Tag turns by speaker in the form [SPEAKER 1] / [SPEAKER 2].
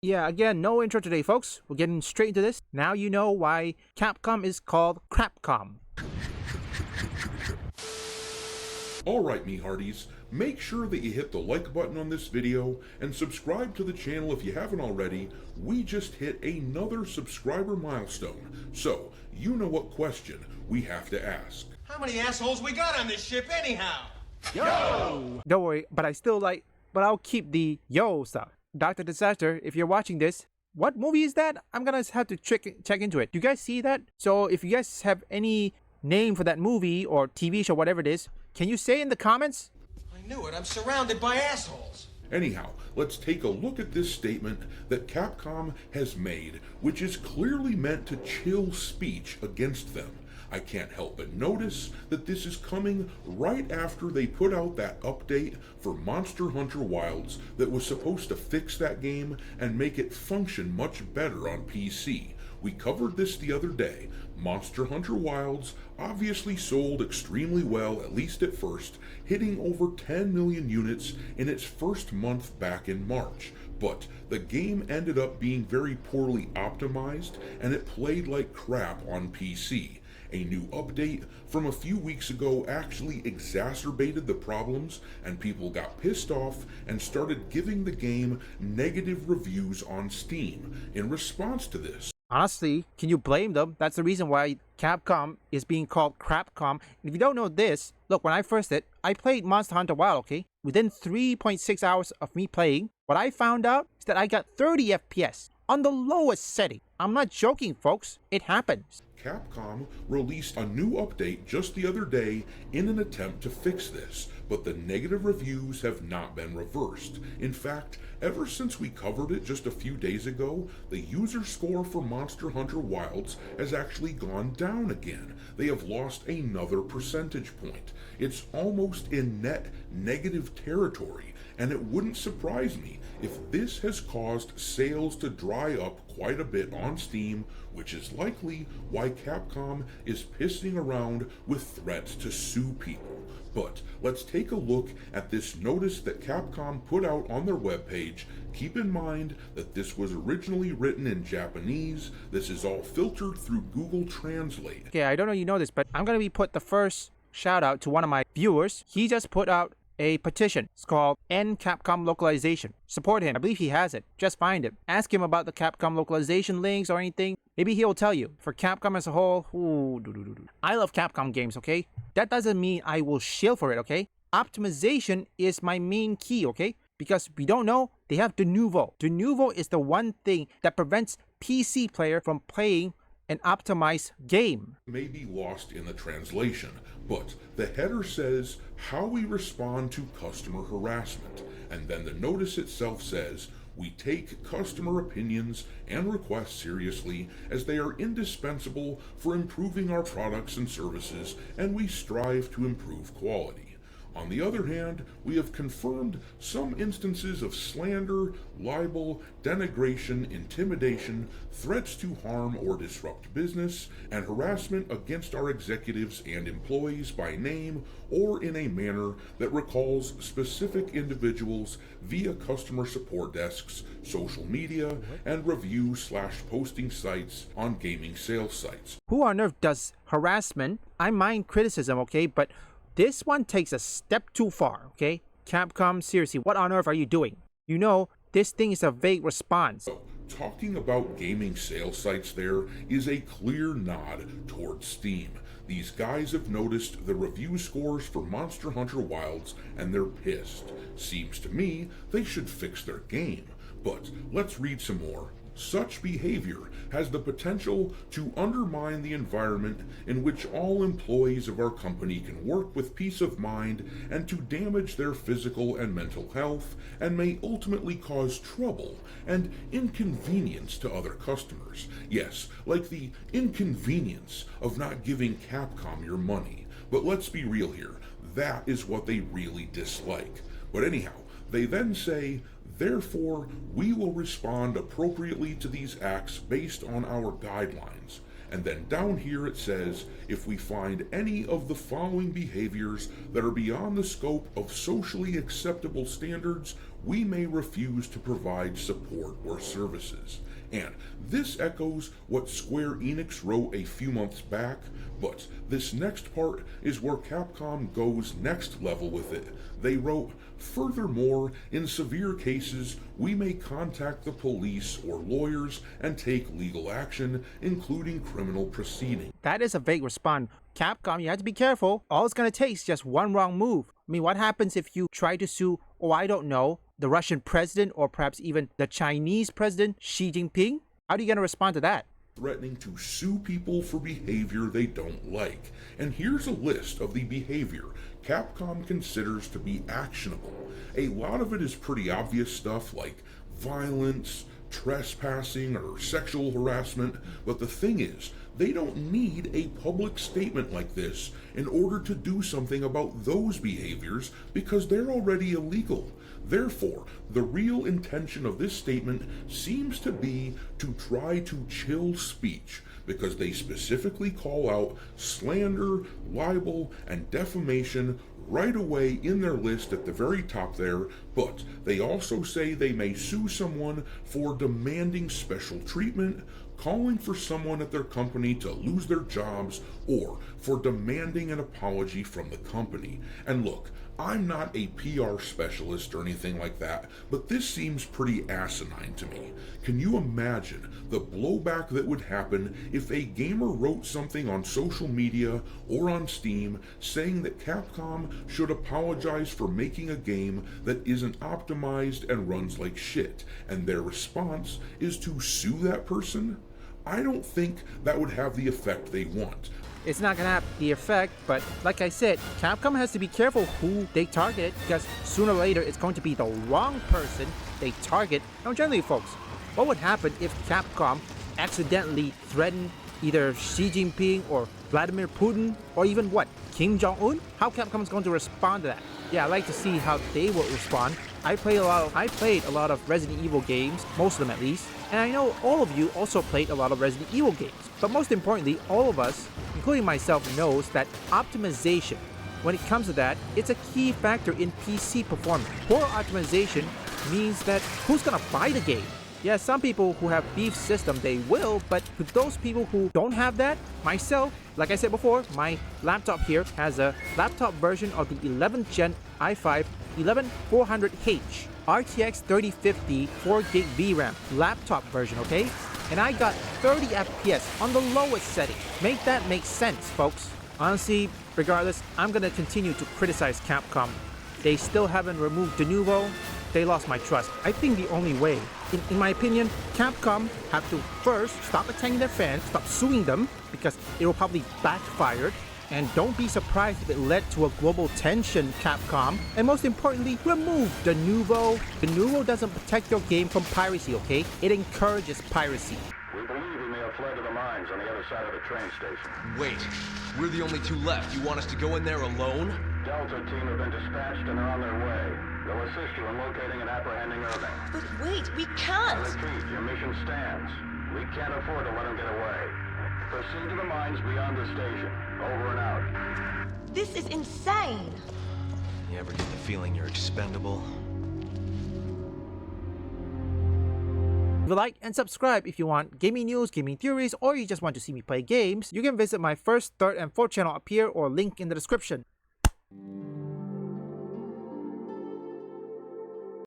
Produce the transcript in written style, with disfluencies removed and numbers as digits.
[SPEAKER 1] Yeah, again, no intro today, folks. We're getting straight into this. Now you know why Capcom is called Crapcom.
[SPEAKER 2] Alright, me hearties, make sure that you hit the like button on this video and subscribe to the channel if you haven't already. We just hit another subscriber milestone, so you know what question we have to ask.
[SPEAKER 3] How many assholes we got on this ship anyhow?
[SPEAKER 1] Yo! Don't worry, but I'll keep the yo stuff. Dr. Disaster, if you're watching this, what movie is that? I'm gonna have to check into it. Do you guys see that? So if you guys have any name for that movie or TV show, whatever it is, can you say in the comments?
[SPEAKER 3] I knew it. I'm surrounded by assholes.
[SPEAKER 2] Anyhow, let's take a look at this statement that Capcom has made, which is clearly meant to chill speech against them. I can't help but notice that this is coming right after they put out that update for Monster Hunter Wilds that was supposed to fix that game and make it function much better on PC. We covered this the other day. Monster Hunter Wilds obviously sold extremely well, at least at first, hitting over 10 million units in its first month back in March. But the game ended up being very poorly optimized and it played like crap on PC. A new update from a few weeks ago actually exacerbated the problems and people got pissed off and started giving the game negative reviews on Steam in response to this.
[SPEAKER 1] Honestly, can you blame them? That's the reason why Capcom is being called Crapcom. And if you don't know this, look, when I first did, I played Monster Hunter Wild, okay? Within 3.6 hours of me playing, what I found out is that I got 30 FPS on the lowest setting. I'm not joking, folks. It happens.
[SPEAKER 2] Capcom released a new update just the other day in an attempt to fix this, but the negative reviews have not been reversed. In fact, ever since we covered it just a few days ago, the user score for Monster Hunter Wilds has actually gone down again. They have lost another percentage point. It's almost in net negative territory, and it wouldn't surprise me if this has caused sales to dry up quite a bit on Steam, which is likely why Capcom is pissing around with threats to sue people. But let's take a look at this notice that Capcom put out on their webpage. Keep in mind that this was originally written in Japanese. This is all filtered through Google Translate.
[SPEAKER 1] Okay, I don't know if you know this, but I'm gonna put the first shout out to one of my viewers. He just put out a petition. It's called End Capcom Localization. Support him. I believe he has it. Just find him. Ask him about the Capcom localization links or anything. Maybe he'll tell you. For Capcom as a whole, I love Capcom games, okay? That doesn't mean I will shill for it, okay? Optimization is my main key, okay? Because if we don't know, they have Denuvo. Denuvo is the one thing that prevents PC player from playing an optimized game.
[SPEAKER 2] May be lost in the translation, but the header says how we respond to customer harassment, and then the notice itself says we take customer opinions and requests seriously as they are indispensable for improving our products and services, and we strive to improve quality. On the other hand, we have confirmed some instances of slander, libel, denigration, intimidation, threats to harm or disrupt business, and harassment against our executives and employees by name or in a manner that recalls specific individuals via customer support desks, social media, and review/posting sites on gaming sales sites.
[SPEAKER 1] Who on earth does harassment? I mind criticism, okay, but this one takes a step too far, okay? Capcom, seriously, what on earth are you doing? You know, this thing is a vague response.
[SPEAKER 2] So, talking about gaming sales sites there is a clear nod towards Steam. These guys have noticed the review scores for Monster Hunter Wilds and they're pissed. Seems to me they should fix their game. But let's read some more. Such behavior has the potential to undermine the environment in which all employees of our company can work with peace of mind and to damage their physical and mental health, and may ultimately cause trouble and inconvenience to other customers. Yes, like the inconvenience of not giving Capcom your money. But let's be real here, that is what they really dislike. But anyhow, they then say, therefore, we will respond appropriately to these acts based on our guidelines. And then down here it says, if we find any of the following behaviors that are beyond the scope of socially acceptable standards, we may refuse to provide support or services. And this echoes what Square Enix wrote a few months back, but this next part is where Capcom goes next level with it. They wrote, furthermore, in severe cases, we may contact the police or lawyers and take legal action, including criminal proceedings.
[SPEAKER 1] That is a vague response. Capcom, you have to be careful. All it's gonna take is just one wrong move. I mean, what happens if you try to sue, I don't know, the Russian president or perhaps even the Chinese president, Xi Jinping? How are you gonna respond to that?
[SPEAKER 2] Threatening to sue people for behavior they don't like. And here's a list of the behavior Capcom considers to be actionable. A lot of it is pretty obvious stuff like violence, trespassing, or sexual harassment, but the thing is, they don't need a public statement like this in order to do something about those behaviors because they're already illegal. Therefore, the real intention of this statement seems to be to try to chill speech, because they specifically call out slander, libel, and defamation right away in their list at the very top there, but they also say they may sue someone for demanding special treatment, calling for someone at their company to lose their jobs, or for demanding an apology from the company. And look, I'm not a PR specialist or anything like that, but this seems pretty asinine to me. Can you imagine the blowback that would happen if a gamer wrote something on social media or on Steam saying that Capcom should apologize for making a game that isn't optimized and runs like shit, and their response is to sue that person? I don't think that would have the effect they want.
[SPEAKER 1] It's not gonna have the effect, but like I said, Capcom has to be careful who they target because sooner or later it's going to be the wrong person they target. Now generally folks, what would happen if Capcom accidentally threatened either Xi Jinping or Vladimir Putin or even what, Kim Jong-un? How Capcom is going to respond to that? Yeah, I'd like to see how they will respond. I played a lot of Resident Evil games, most of them at least, and I know all of you also played a lot of Resident Evil games. But most importantly, all of us, including myself, knows that optimization, when it comes to that, it's a key factor in PC performance. Poor optimization means that who's gonna buy the game? Yeah, some people who have beef system, they will, but to those people who don't have that, myself, like I said before, my laptop here has a laptop version of the 11th gen i5 11400H RTX 3050 4GB VRAM laptop version, okay? And I got 30 FPS on the lowest setting. Make that make sense, folks. Honestly, regardless, I'm gonna continue to criticize Capcom. They still haven't removed Denuvo. They lost my trust. I think the only way, in my opinion, Capcom have to first stop attacking their fans, stop suing them, because it will probably backfire. And don't be surprised if it led to a global tension, Capcom. And most importantly, remove Denuvo. Denuvo doesn't protect your game from piracy, okay? It encourages piracy.
[SPEAKER 4] We believe he may have fled to the mines on the other side of the train station.
[SPEAKER 5] Wait, we're the only two left. You want us to go in there alone?
[SPEAKER 4] Delta team have been dispatched and are on their way. They'll assist you in locating and apprehending Irving.
[SPEAKER 6] But wait, we
[SPEAKER 4] I
[SPEAKER 6] can't!
[SPEAKER 4] repeat, your mission stands. We can't afford to let him get away. Proceed to the mines beyond the station. Over and out.
[SPEAKER 6] This is insane!
[SPEAKER 5] You ever get the feeling you're expendable?
[SPEAKER 1] Leave a like and subscribe if you want gaming news, gaming theories, or you just want to see me play games. You can visit my first, third, and fourth channel up here or link in the description.